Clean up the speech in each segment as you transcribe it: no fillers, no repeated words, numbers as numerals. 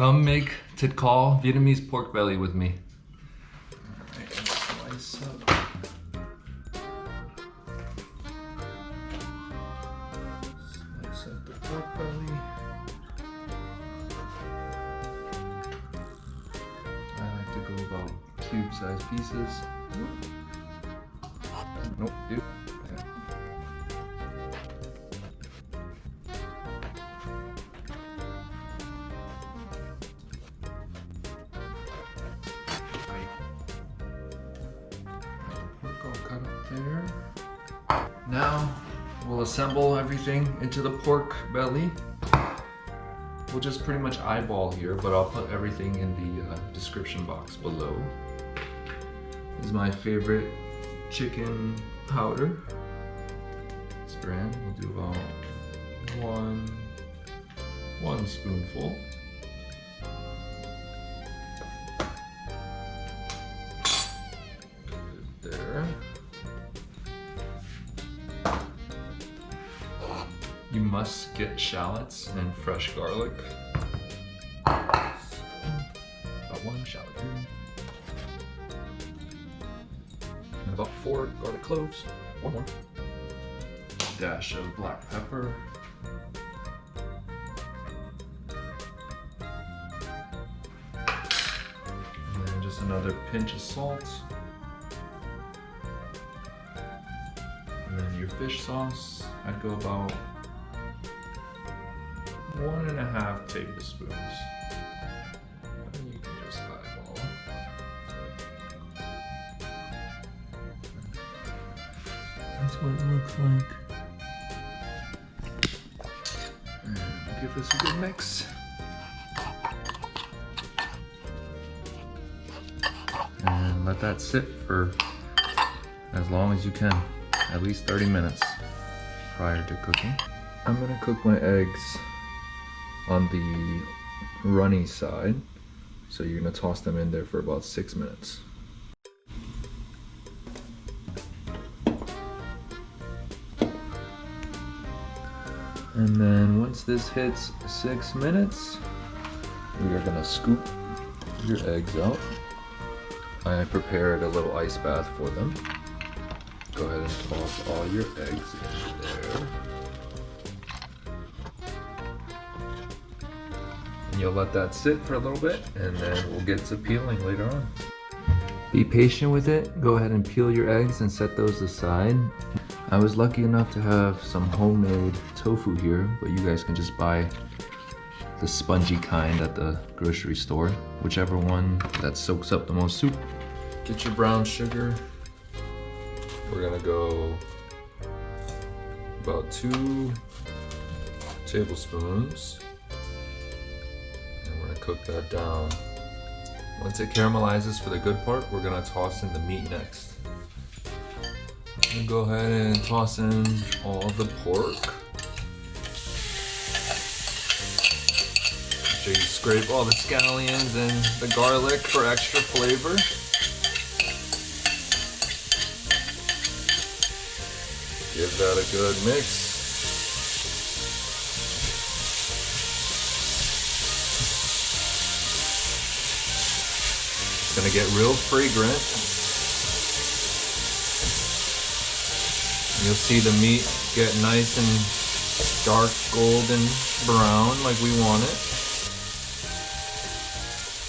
Come make thịt Vietnamese pork belly with me. Alright, slice up. Slice up the pork belly. I like to go about cube-sized pieces. Nope, dude. Cut up there. Now we'll assemble everything into the pork belly. We'll just pretty much eyeball here, but I'll put everything in the description box below. This is my favorite chicken powder. This brand, we'll do about one spoonful. There. You must get shallots and fresh garlic. About one shallot here. And about 4 garlic cloves. One more. Dash of black pepper. And then just another pinch of salt. And then your fish sauce, I'd go about 1.5 tablespoons. And you can just eyeball. That's what it looks like. And give this a good mix. And let that sit for as long as you can. At least 30 minutes prior to cooking. I'm gonna cook my eggs on the runny side. So you're gonna toss them in there for about 6 minutes. And then once this hits 6 minutes, we are gonna scoop your eggs out. I prepared a little ice bath for them. Go ahead and toss all your eggs in there. And you'll let that sit for a little bit, and then we'll get to peeling later on. Be patient with it. Go ahead and peel your eggs and set those aside. I was lucky enough to have some homemade tofu here, but you guys can just buy the spongy kind at the grocery store, whichever one that soaks up the most soup. Get your brown sugar. We're gonna go about 2 tablespoons, and we're gonna cook that down. Once it caramelizes for the good part, we're gonna toss in the meat next. I'm gonna go ahead and toss in all the pork. Make sure you scrape all the scallions and the garlic for extra flavor. Give that a good mix. It's gonna get real fragrant. You'll see the meat get nice and dark golden brown like we want it.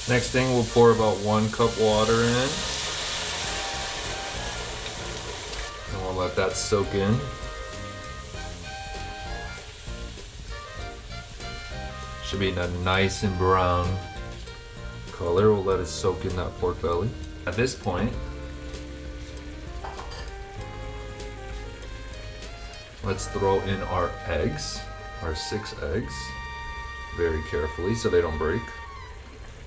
Next thing, we'll pour about 1 cup water in. And we'll let that soak in. Should be a nice and brown color. We'll let it soak in that pork belly. At this point, let's throw in our eggs, our 6 eggs, very carefully so they don't break.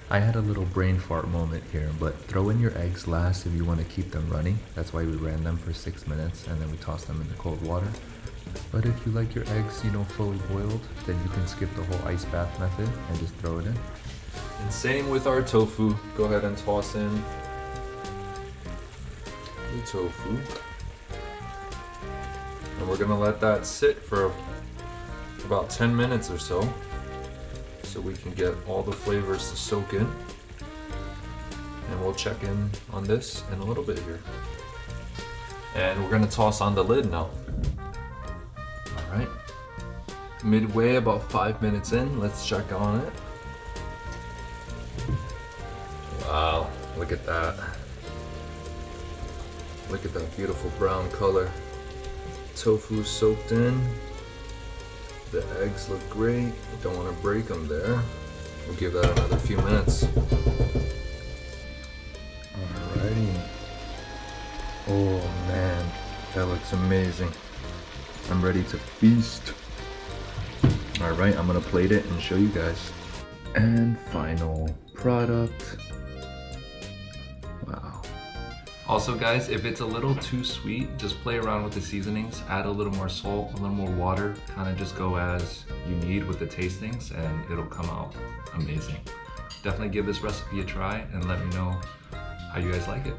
I had a little brain fart moment here, but throw in your eggs last if you want to keep them runny. That's why we ran them for 6 minutes and then we tossed them in the cold water. But if you like your eggs, fully boiled, then you can skip the whole ice bath method and just throw it in. And same with our tofu. Go ahead and toss in the tofu. And we're gonna let that sit for about 10 minutes or so. so we can get all the flavors to soak in. And we'll check in on this in a little bit here. And we're gonna toss on the lid now. All right. Midway, about 5 minutes in, let's check on it. Wow, look at that. Look at that beautiful brown color. Tofu soaked in. The eggs look great. Don't want to break them there. We'll give that another few minutes. Alrighty. Oh man, that looks amazing. I'm ready to feast. Alright, I'm gonna plate it and show you guys. And final product. Wow. Also guys, if it's a little too sweet, just play around with the seasonings, add a little more salt, a little more water, kind of just go as you need with the tastings and it'll come out amazing. Definitely give this recipe a try and let me know how you guys like it.